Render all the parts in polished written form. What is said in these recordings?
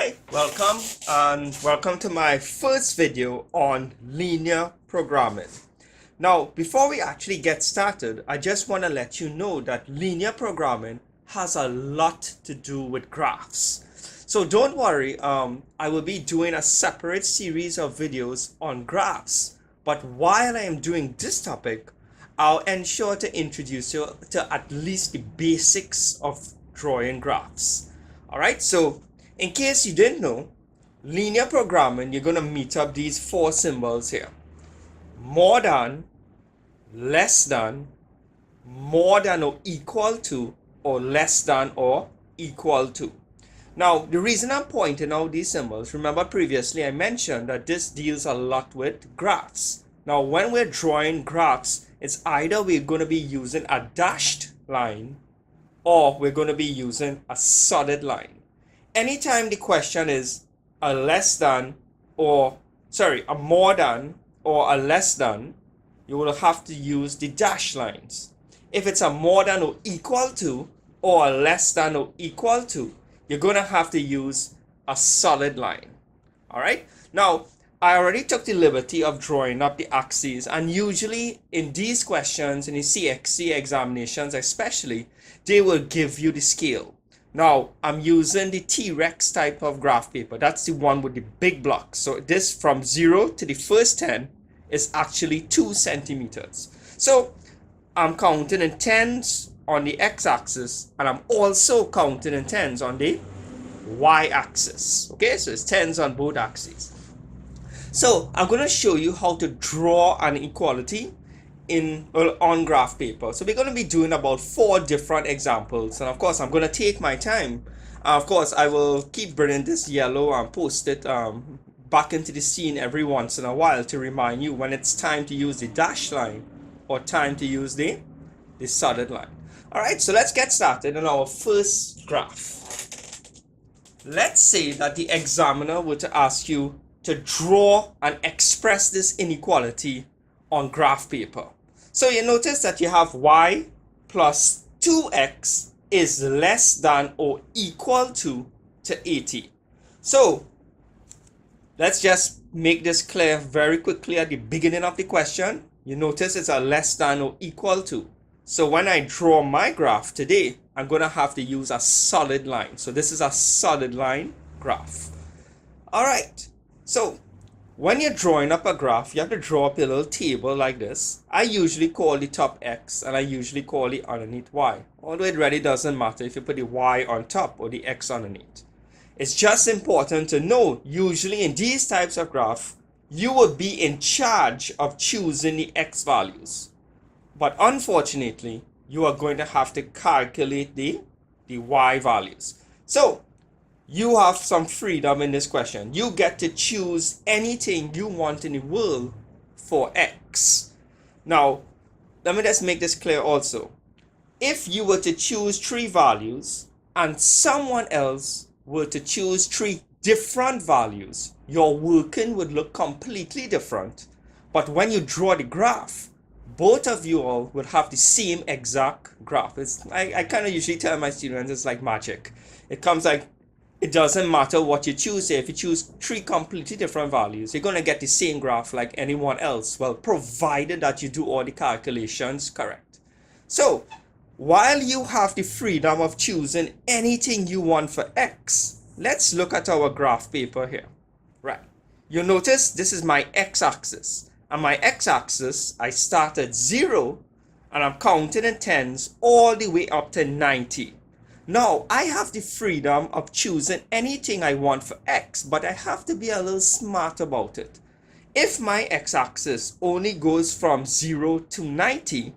Hi, welcome to my first video on linear programming. Now, before we actually get started, I just want to let you know that linear programming has a lot to do with graphs. So don't worry, I will be doing a separate series of videos on graphs. But while I am doing this topic, I'll ensure to introduce you to at least the basics of drawing graphs. Alright, so in case you didn't know, linear programming, you're going to meet up these four symbols here. More than, less than, more than or equal to, or less than or equal to. Now, the reason I'm pointing out these symbols, remember previously I mentioned that this deals a lot with graphs. Now, when we're drawing graphs, it's either we're going to be using a dashed line or we're going to be using a solid line. Anytime the question is a less than or, a more than or a less than, you will have to use the dash lines. If it's a more than or equal to or a less than or equal to, you're going to have to use a solid line. All right. Now, I already took the liberty of drawing up the axes, and usually in these questions, in the CXC examinations especially, they will give you the scale. Now, I'm using the T-Rex type of graph paper. That's the one with the big blocks. So this from 0 to the first 10 is actually 2 centimeters. So I'm counting in tens on the x-axis, and I'm also counting in tens on the y-axis. Okay, so it's tens on both axes. So I'm going to show you how to draw an equality on graph paper. So we're going to be doing about 4 different examples, and of course I'm going to take my time. Of course I will keep bringing this yellow and post it back into the scene every once in a while to remind you when it's time to use the dash line or time to use the solid line. Alright, so let's get started on our first graph. Let's say that the examiner were to ask you to draw and express this inequality on graph paper. So you notice that you have y plus 2x is less than or equal to 80. So let's just make this clear very quickly at the beginning of the question. You notice it's a less than or equal to. So when I draw my graph today, I'm going to have to use a solid line. So this is a solid line graph. All right. So when you're drawing up a graph, you have to draw up a little table like this. I usually call the top x and I usually call the underneath y. Although it really doesn't matter if you put the y on top or the x underneath. It's just important to know, usually in these types of graph, you will be in charge of choosing the x values. But unfortunately, you are going to have to calculate the y values. So you have some freedom in this question. You get to choose anything you want in the world for x. Now, let me just make this clear also. If you were to choose 3 values and someone else were to choose 3 different values, your working would look completely different. But when you draw the graph, both of you all would have the same exact graph. I kind of usually tell my students it's like magic. It comes like, it doesn't matter what you choose. If you choose 3 completely different values, you're going to get the same graph like anyone else. Well, provided that you do all the calculations correct. So, while you have the freedom of choosing anything you want for x, let's look at our graph paper here. Right. You'll notice this is my x-axis. And my x-axis, I start at 0 and I'm counting in tens all the way up to 90. Now, I have the freedom of choosing anything I want for x, but I have to be a little smart about it. If my x-axis only goes from 0 to 90,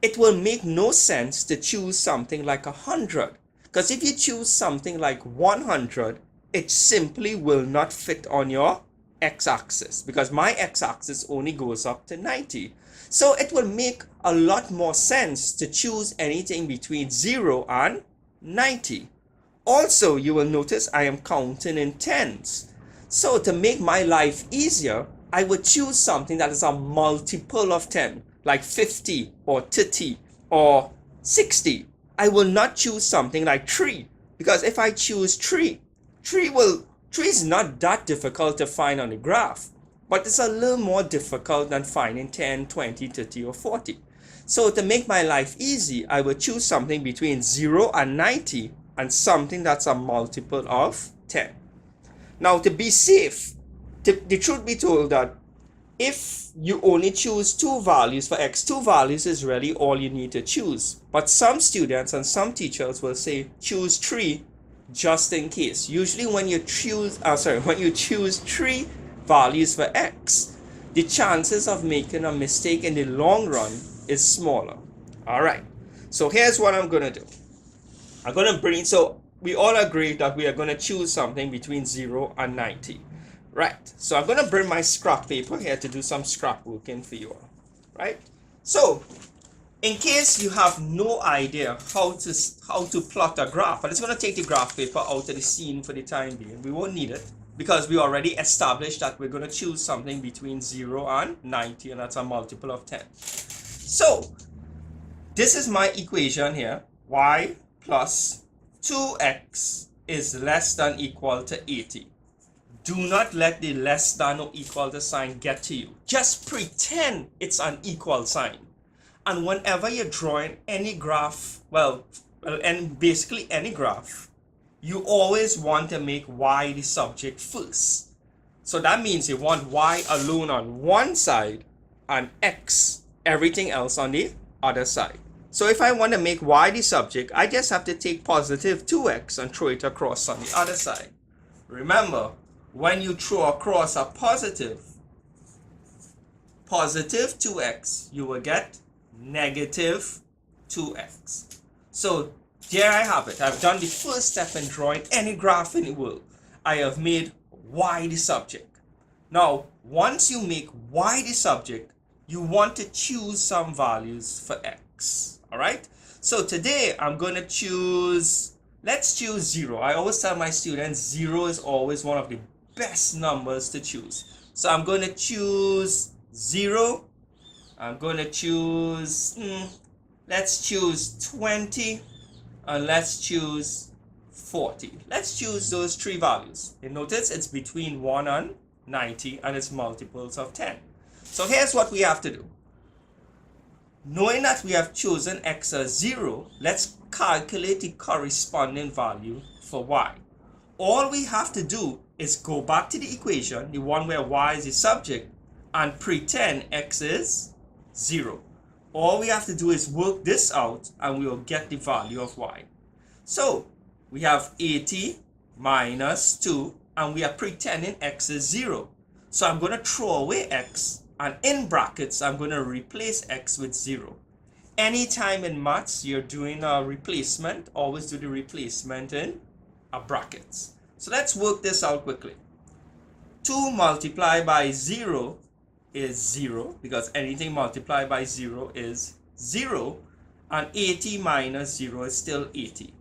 it will make no sense to choose something like 100. Because if you choose something like 100, it simply will not fit on your x-axis, because my x-axis only goes up to 90. So it will make a lot more sense to choose anything between 0 and 90. Also, you will notice I am counting in tens. So to make my life easier, I would choose something that is a multiple of 10, like 50 or 30 or 60. I will not choose something like 3, because if I choose 3, 3 will 3 is not that difficult to find on the graph, but it's a little more difficult than finding 10, 20, 30, or 40. So to make my life easy, I will choose something between 0 and 90 and something that's a multiple of 10. Now to be safe, the truth be told that if you only choose 2 values for x, 2 values is really all you need to choose. But some students and some teachers will say choose 3 just in case. Usually when you choose 3 values for x, the chances of making a mistake in the long run is smaller. Alright, so here's what I'm gonna do. So we all agree that we are gonna choose something between 0 and 90. Right, so I'm going to bring my scrap paper here to do some scrapbooking for you all. Right, so in case you have no idea how to plot a graph, I'm just going to take the graph paper out of the scene for the time being. We won't need it because we already established that we're going to choose something between 0 and 90, and that's a multiple of 10. So this is my equation here. Y plus 2x is less than equal to 80. Do not let the less than or equal to sign get to you. Just pretend it's an equal sign. And whenever you're drawing any graph, and basically any graph, you always want to make y the subject first. So that means you want y alone on one side and x, everything else on the other side. So if I want to make y the subject, I just have to take positive 2x and throw it across on the other side. Remember, when you throw across a positive 2x, you will get negative 2x. So there I have it. I've done the first step in drawing any graph in the world. I have made y the subject. Now, once you make y the subject, you want to choose some values for x. Alright? So today I'm going to choose, let's choose 0. I always tell my students 0 is always one of the best numbers to choose. So I'm going to choose 0. I'm going to choose, let's choose 20, and let's choose 40. Let's choose those 3 values. You notice it's between 1 and 90, and it's multiples of 10. So here's what we have to do. Knowing that we have chosen x as 0, let's calculate the corresponding value for y. All we have to do is go back to the equation, the one where y is the subject, and pretend x is 0. All we have to do is work this out and we will get the value of y. So we have 80 minus 2, and we are pretending x is 0. So I'm going to throw away x, and in brackets I'm going to replace x with 0. Anytime in maths you're doing a replacement, always do the replacement in brackets. So let's work this out quickly. 2 multiplied by 0 is 0, because anything multiplied by 0 is 0, and 80 minus 0 is still 80.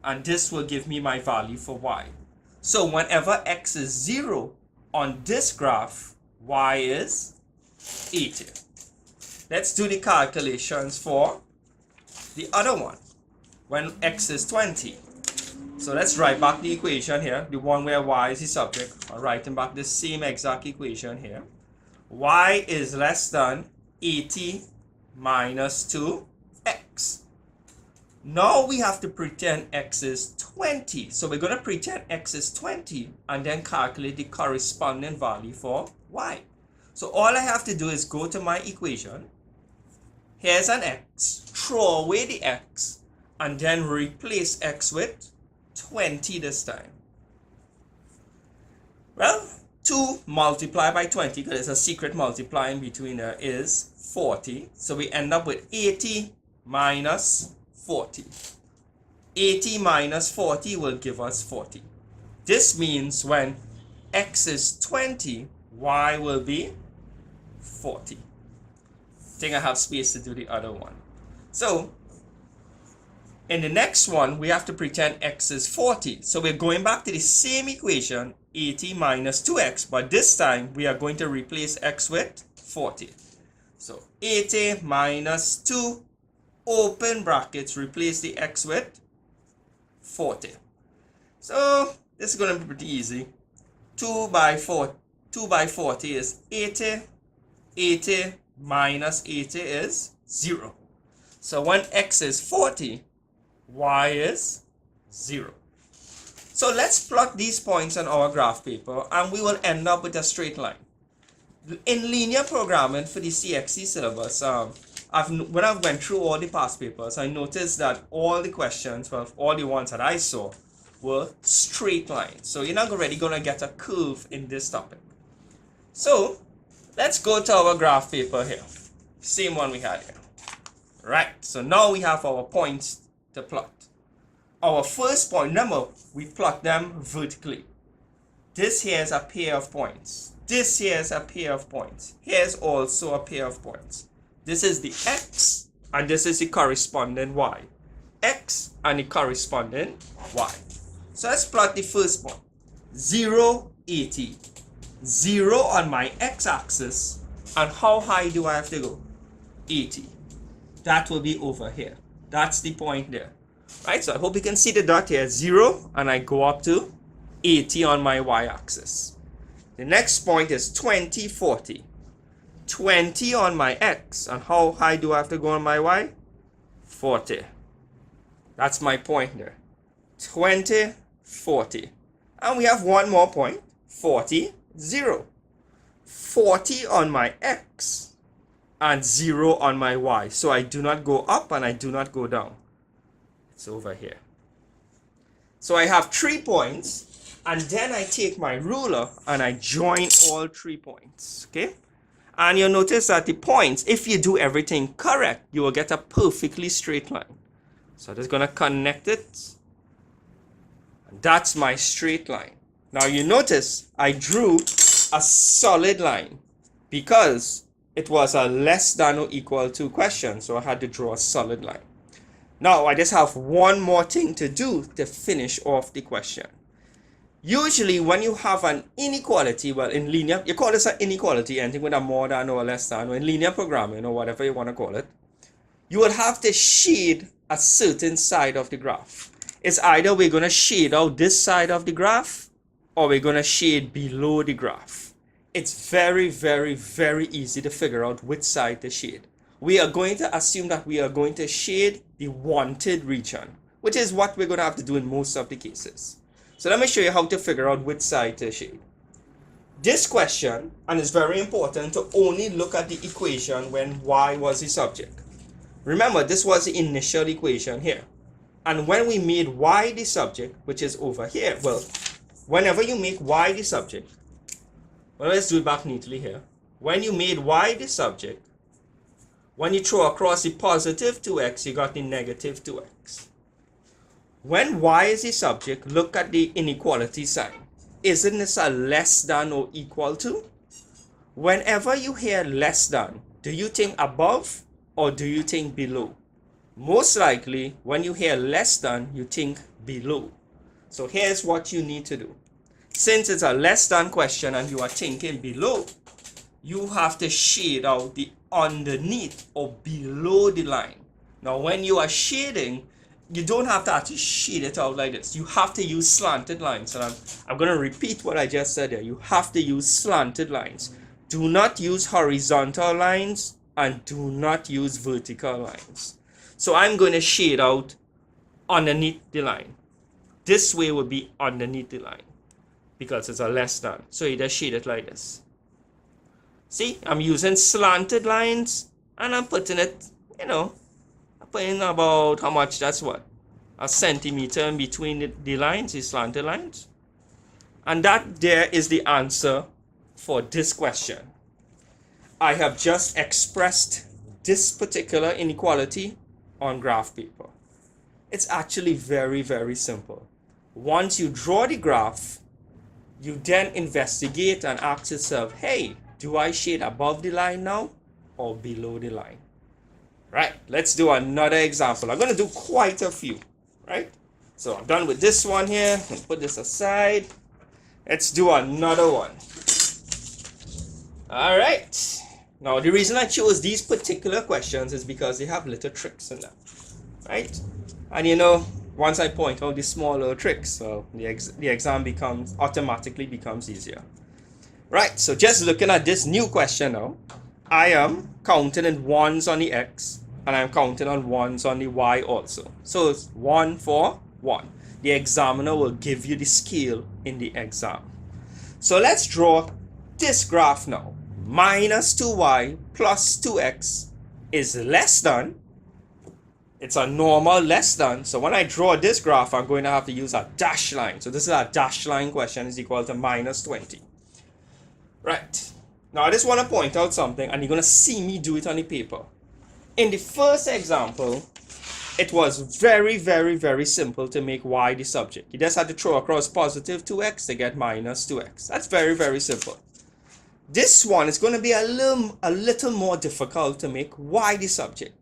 And this will give me my value for y. So whenever x is 0 on this graph, y is 80. Let's do the calculations for the other one, when x is 20. So let's write back the equation here, the one where y is the subject. I'm writing back the same exact equation here. Y is less than 80 minus 2x. Now we have to pretend x is 20. So we're going to pretend x is 20 and then calculate the corresponding value for y. So all I have to do is go to my equation. Here's an x. Throw away the x and then replace x with 20 this time. Well, 2 multiplied by 20, because there's a secret multiplying between there, is 40. So we end up with 80 minus 40. 80 minus 40 will give us 40. This means when x is 20, y will be 40. I think I have space to do the other one. So in the next one, we have to pretend x is 40. So we're going back to the same equation, 80 minus 2x, but this time we are going to replace x with 40. So 80 minus 2, open brackets, replace the x with 40. So this is going to be pretty easy. 2 by 40 is 80. 80 minus 80 is 0. So when x is 40, y is 0. So let's plot these points on our graph paper and we will end up with a straight line. In linear programming for the CXC syllabus, when I went through all the past papers, I noticed that all the questions, well, all the ones that I saw, were straight lines. So you're not really going to get a curve in this topic. So let's go to our graph paper here. Same one we had here. Right, so now we have our points to plot. Our first point, remember, we plot them vertically. This here is a pair of points. This here is a pair of points. Here's also a pair of points. This is the x, and this is the corresponding y. X and the corresponding y. So let's plot the first point. 0, 80. 0 on my x-axis, and how high do I have to go? 80. That will be over here. That's the point there. Right, so I hope you can see the dot here, 0, and I go up to 80 on my y-axis. The next point is 20, 40. 20 on my x, and how high do I have to go on my y? 40. That's my point there. 20, 40. And we have one more point, 40, 0. 40 on my x, and 0 on my y. So I do not go up and I do not go down. It's over here. So I have 3 points, and then I take my ruler and I join all 3 points. Okay? And you'll notice that the points, if you do everything correct, you will get a perfectly straight line. So I'm just going to connect it. And that's my straight line. Now you notice I drew a solid line because it was a less than or equal to question. So I had to draw a solid line. Now I just have one more thing to do to finish off the question. Usually when you have an inequality, well, in linear, you call this an inequality, anything with a more than or less than, or in linear programming or whatever you want to call it, you will have to shade a certain side of the graph. It's either we're going to shade out this side of the graph or we're going to shade below the graph. It's very, very, very easy to figure out which side to shade. We are going to assume that we are going to shade the wanted region, which is what we're going to have to do in most of the cases. So let me show you how to figure out which side to shade. This question, and it's very important to only look at the equation when y was the subject. Remember, this was the initial equation here. And when we made y the subject, which is over here, well, whenever you make y the subject, well, let's do it back neatly here. When you made y the subject, when you throw across the positive 2x, you got the negative 2x. When y is the subject, look at the inequality sign. Isn't this a less than or equal to? Whenever you hear less than, do you think above or do you think below? Most likely, when you hear less than, you think below. So here's what you need to do. Since it's a less than question and you are thinking below, you have to shade out the underneath or below the line. Now when you are shading, you don't have to actually shade it out like this. You have to use slanted lines. And I'm going to repeat what I just said there. You have to use slanted lines. Do not use horizontal lines and do not use vertical lines. So I'm going to shade out underneath the line. This way would be underneath the line because it's a less than. So you just shade it like this. See, I'm using slanted lines and I'm putting it, I'm putting about how much, that's what? A centimeter in between the lines, the slanted lines. And that there is the answer for this question. I have just expressed this particular inequality on graph paper. It's actually very, very simple. Once you draw the graph, you then investigate and ask yourself, hey, do I shade above the line now or below the line? Right, let's do another example. I'm going to do quite a few, right? So I'm done with this one here. I'll put this aside. Let's do another one. All right. Now, the reason I chose these particular questions is because they have little tricks in them, right? And once I point out these small little tricks, so the exam automatically becomes easier. Right, so just looking at this new question now, I am counting in ones on the x, and I'm counting on ones on the y also. So it's 1 for 1. The examiner will give you the scale in the exam. So let's draw this graph now. Minus 2y plus 2x is less than, it's a normal less than, so when I draw this graph, I'm going to have to use a dash line. So this is a dash line question, is equal to minus 20. Right, now I just want to point out something, and you're going to see me do it on the paper. In the first example, it was very, very, very simple to make y the subject. You just had to throw across positive 2x to get minus 2x. That's very, very simple. This one is going to be a little more difficult to make y the subject,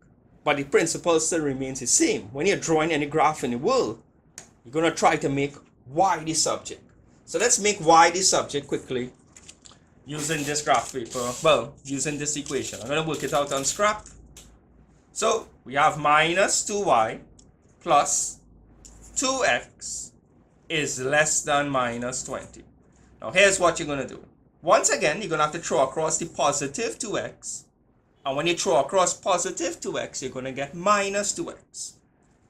but the principle still remains the same. When you're drawing any graph in the world, you're going to try to make y the subject. So let's make y the subject quickly using this graph paper, well, using this equation. I'm going to work it out on scrap. So we have minus 2y plus 2x is less than minus 20. Now here's what you're going to do. Once again, you're going to have to throw across the positive 2x. And when you throw across positive 2x, you're going to get minus 2x.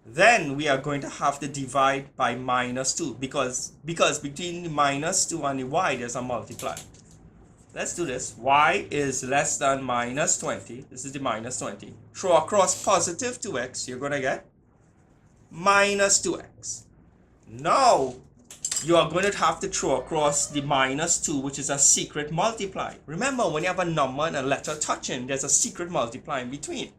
Then we are going to have to divide by minus 2 because between the minus 2 and the y, there's a multiply. Let's do this. Y is less than minus 20. This is the minus 20. Throw across positive 2x, you're going to get minus 2x. Now, you are going to have to throw across the minus 2, which is a secret multiply. Remember, when you have a number and a letter touching, there's a secret multiply in between.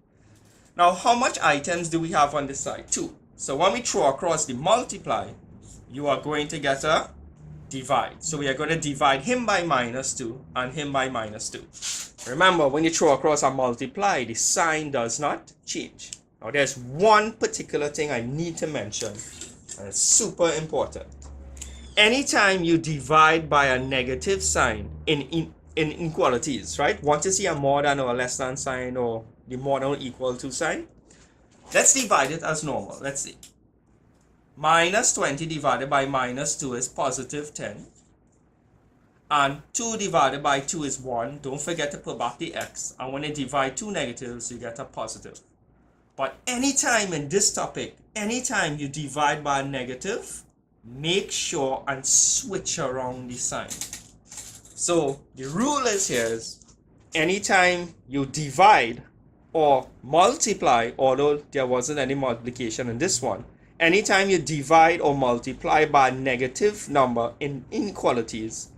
Now, how much items do we have on this side? 2. So when we throw across the multiply, you are going to get a divide. So we are going to divide him by minus 2 and him by minus 2. Remember, when you throw across a multiply, the sign does not change. Now, there's one particular thing I need to mention, and it's super important. Anytime you divide by a negative sign in inequalities, right? Want to see a more than or less than sign, or the more than or equal to sign? Let's divide it as normal. Let's see. Minus 20 divided by minus 2 is positive 10. And 2 divided by 2 is 1. Don't forget to put back the x. And when you divide two negatives, you get a positive. But anytime in this topic, anytime you divide by a negative, make sure and switch around the sign. So the rule is here is anytime you divide or multiply, although there wasn't any multiplication in this one, anytime you divide or multiply by a negative number in inequalities,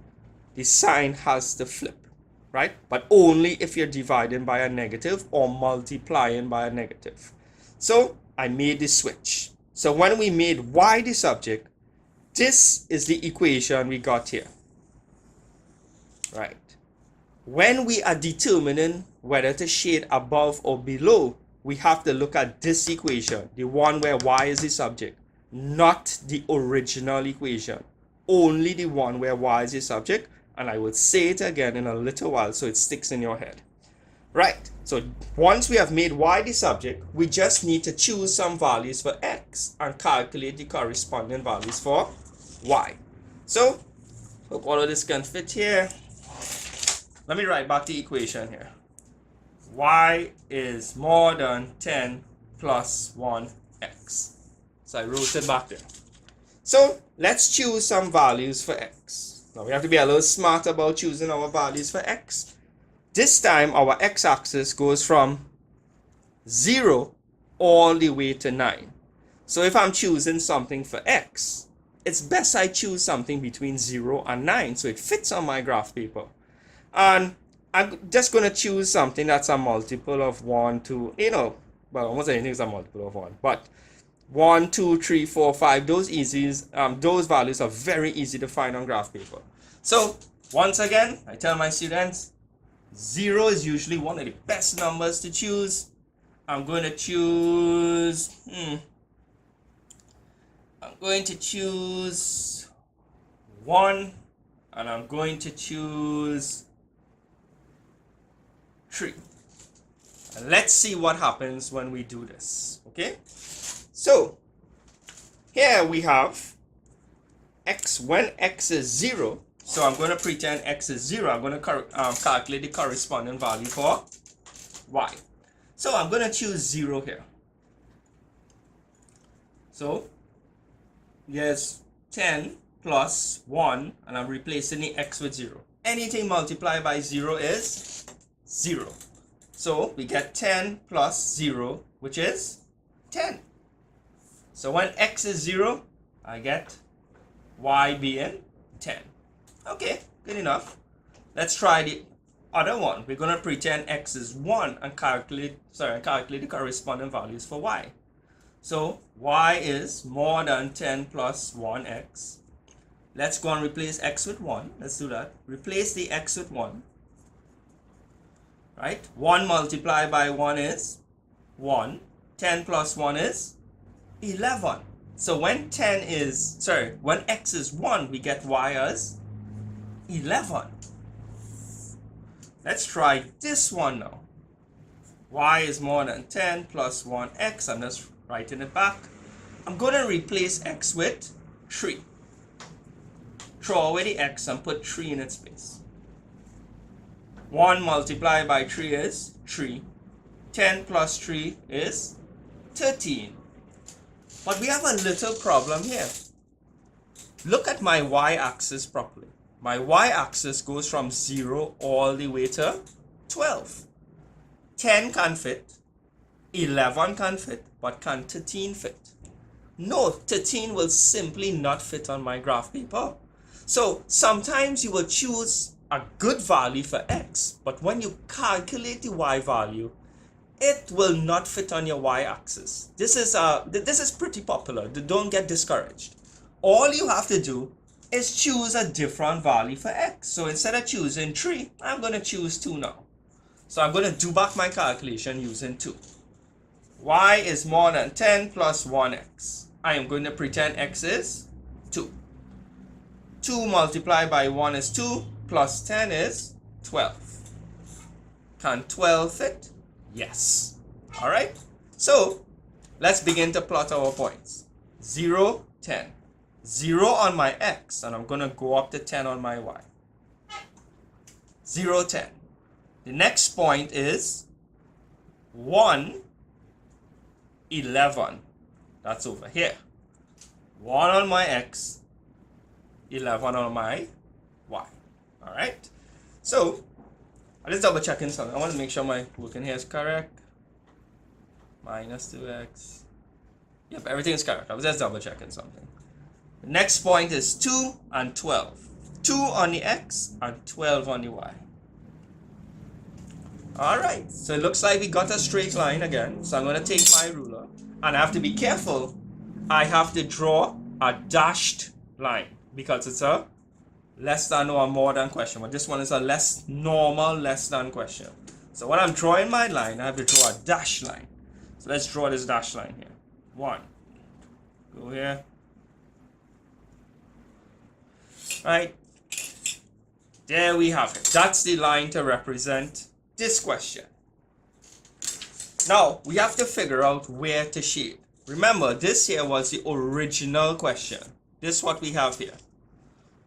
the sign has to flip, right? But only if you're dividing by a negative or multiplying by a negative. So I made the switch. So when we made y the subject, this is the equation we got here, right? When we are determining whether to shade above or below, we have to look at this equation, the one where y is the subject, not the original equation, only the one where y is the subject. And I will say it again in a little while so it sticks in your head. Right, so once we have made y the subject, we just need to choose some values for x and calculate the corresponding values for y. So, hope all of this can fit here. Let me write back the equation here. Y is more than 10 plus 1x. So I wrote it back there. So let's choose some values for x. Now we have to be a little smart about choosing our values for x. This time our x-axis goes from 0 all the way to 9. So if I'm choosing something for x, it's best I choose something between 0 and 9 so it fits on my graph paper. And I'm just going to choose something that's a multiple of 1, 2, well, almost anything is a multiple of 1. But 1, 2, 3, 4, 5, those values are very easy to find on graph paper. So, once again, I tell my students, 0 is usually one of the best numbers to choose. I'm going to choose, I'm going to choose 1, and I'm going to choose 3. And let's see what happens when we do this, okay? So, Here we have x when x is 0. So I'm going to pretend x is 0. I'm going to calculate the corresponding value for y. So I'm going to choose 0 here. So here's 10 plus 1, and I'm replacing the x with 0. Anything multiplied by 0 is 0. So we get 10 plus 0, which is 10. So when x is 0, I get y being 10. Okay, good enough. Let's try the other one. We're going to pretend x is 1 and calculate the corresponding values for y. So y is more than 10 plus 1x. Let's go and replace x with 1. Let's do that. Replace the x with 1. Right? 1 multiplied by 1 is 1. 10 plus 1 is 11. So when when x is 1, we get y as 11. Let's try this one now. Y is more than 10 plus 1x. I'm just writing it back. I'm going to replace x with 3. Throw away the x and put 3 in its place. 1 multiplied by 3 is 3. 10 plus 3 is 13. But we have a little problem here. Look at my y-axis properly. My y-axis goes from 0 all the way to 12. 10 can fit, 11 can fit, but can 13 fit? No, 13 will simply not fit on my graph paper. So sometimes you will choose a good value for x, but when you calculate the y value, it will not fit on your y-axis. This is pretty popular. Don't get discouraged. All you have to do is choose a different value for x. So instead of choosing 3, I'm going to choose 2 now. So I'm going to do back my calculation using 2. Y is more than 10 plus 1x. I am going to pretend x is 2. 2 multiplied by 1 is 2, plus 10 is 12. Can 12 fit? Yes. Alright, so let's begin to plot our points. 0, 10. 0 on my x, and I'm going to go up to 10 on my y. 0, 10. The next point is 1, 11. That's over here. 1 on my x, 11 on my y. Alright, so I'm just double checking something. I want to make sure my working here is correct. Minus 2x. Yep, everything is correct. I was just double checking something. The next point is 2 and 12. 2 on the x and 12 on the y. Alright, so it looks like we got a straight line again. So I'm going to take my ruler, and I have to be careful. I have to draw a dashed line because it's a less than or more than question. But this one is a less than question. So when I'm drawing my line, I have to draw a dashed line. So let's draw this dashed line here. 1. Go here. Right. There we have it. That's the line to represent this question. Now, we have to figure out where to shade. Remember, this here was the original question. This is what we have here.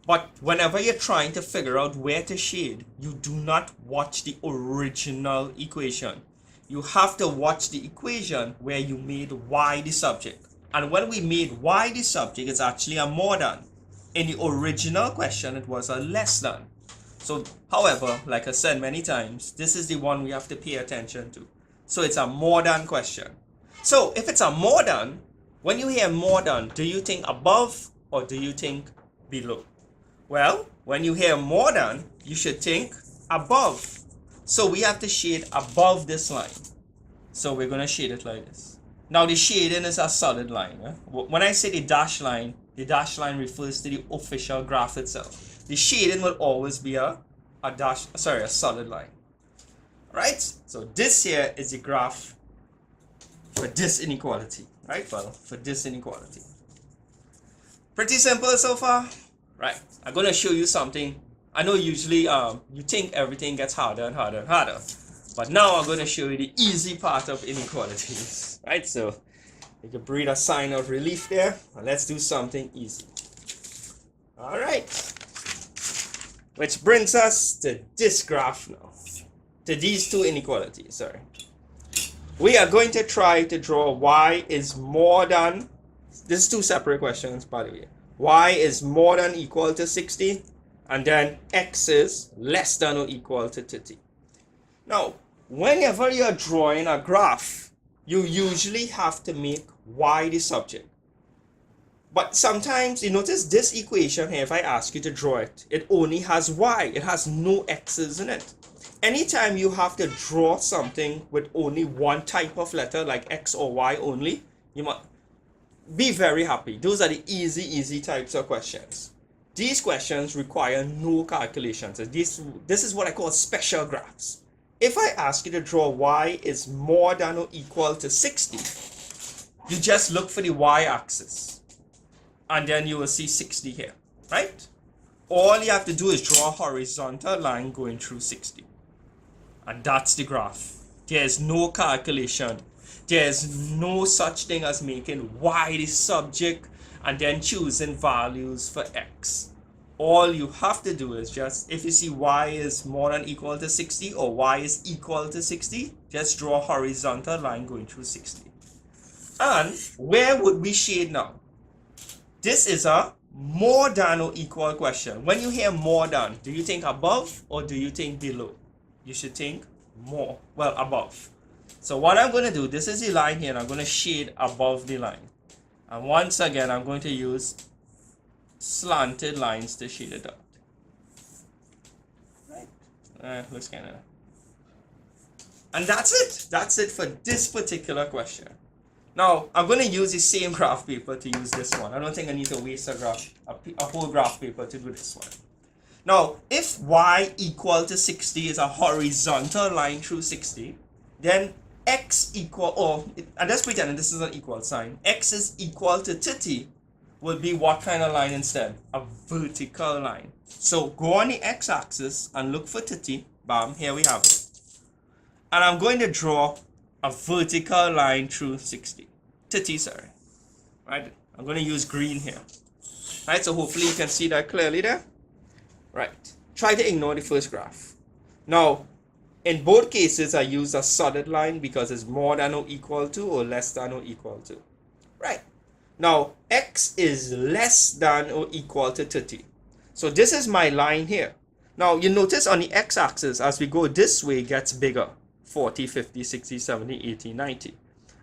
But whenever you're trying to figure out where to shade, you do not watch the original equation. You have to watch the equation where you made y the subject. And when we made y the subject, it's actually a more than. In the original question, it was a less than. So, however, like I said many times, this is the one we have to pay attention to. So it's a more than question. So if it's a more than, when you hear more than, do you think above or do you think below? Well, when you hear more than, you should think above. So we have to shade above this line. So we're going to shade it like this. Now the shading is a solid line. When I say the dashed line refers to the official graph itself. The shading will always be a solid line. Right? So this here is the graph for this inequality. Right? Well, for this inequality. Pretty simple so far. Right. I'm going to show you something. I know usually you think everything gets harder and harder and harder. But now I'm going to show you the easy part of inequalities. Right? So You can breathe a sign of relief there. And let's do something easy. All right. Which brings us to this graph now. To these two inequalities, sorry. We are going to try to draw y is more than, this is two separate questions by the way. Y is more than equal to 60 and then x is less than or equal to 30. Now, whenever you're drawing a graph, you usually have to make y the subject. But sometimes you notice this equation here, if I ask you to draw it, it only has y, it has no x's in it. Anytime you have to draw something with only one type of letter, like x or y only, you must be very happy. Those are the easy types of questions. These questions require no calculations. This is what I call special graphs. If I ask you to draw y is more than or equal to 60, you just look for the y-axis. And then you will see 60 here, right? All you have to do is draw a horizontal line going through 60. And that's the graph. There's no calculation. There's no such thing as making y the subject and then choosing values for x. All you have to do is just, if you see y is more than equal to 60 or y is equal to 60, just draw a horizontal line going through 60. And where would we shade now? This is a more than or equal question. When you hear more than, do you think above or do you think below? You should think more, well, above. So what I'm going to do, this is the line here, and I'm going to shade above the line. And once again, I'm going to use slanted lines to shade it out. Right? Looks kind of... And that's it. That's it for this particular question. Now, I'm going to use the same graph paper to use this one. I don't think I need to waste a whole graph paper to do this one. Now, if y equal to 60 is a horizontal line through 60, then x equal, or and let's pretend this is an equal sign, x is equal to 30 will be what kind of line instead? A vertical line. So go on the x-axis and look for 30. Bam, here we have it. And I'm going to draw a vertical line through 60. 30, sorry. Right? I'm going to use green here. Right, so hopefully you can see that clearly there. Right. Try to ignore the first graph. Now, in both cases, I use a solid line because it's more than or equal to or less than or equal to. Right. Now, x is less than or equal to 30. So this is my line here. Now, you notice on the x-axis, as we go this way, it gets bigger. 40, 50, 60, 70, 80, 90.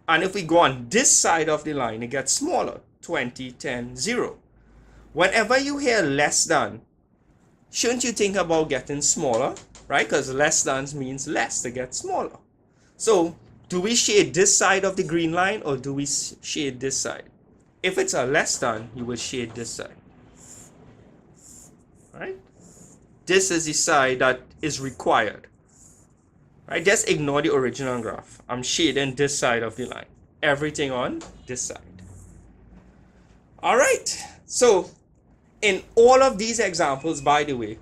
And if we go on this side of the line, it gets smaller. 20, 10, 0. Whenever you hear less than, shouldn't you think about getting smaller, right? Because less than means less to get smaller. So, do we shade this side of the green line or do we shade this side? If it's a less than, you will shade this side. Right? This is the side that is required. Right? Just ignore the original graph. I'm shading this side of the line. Everything on this side. Alright. So, in all of these examples, by the way,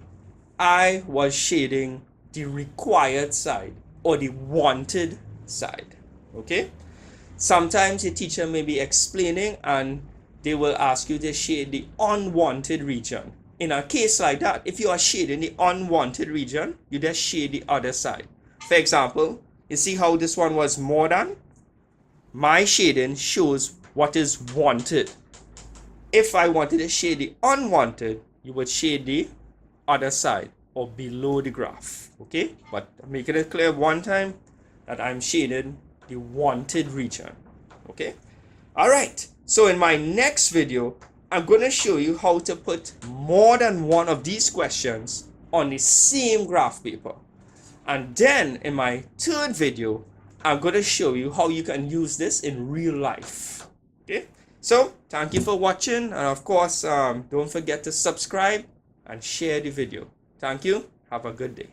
I was shading the required side or the wanted side. Okay? Sometimes the teacher may be explaining and they will ask you to shade the unwanted region. In a case like that, if you are shading the unwanted region, you just shade the other side. For example, you see how this one was more than? My shading shows what is wanted. If I wanted to shade the unwanted, you would shade the other side or below the graph. Okay? But I'm making it clear one time that I'm shading the wanted region. Okay? Alright. So in my next video, I'm going to show you how to put more than one of these questions on the same graph paper. And then in my third video, I'm going to show you how you can use this in real life. Okay? So, thank you for watching. And of course, don't forget to subscribe and share the video. Thank you. Have a good day.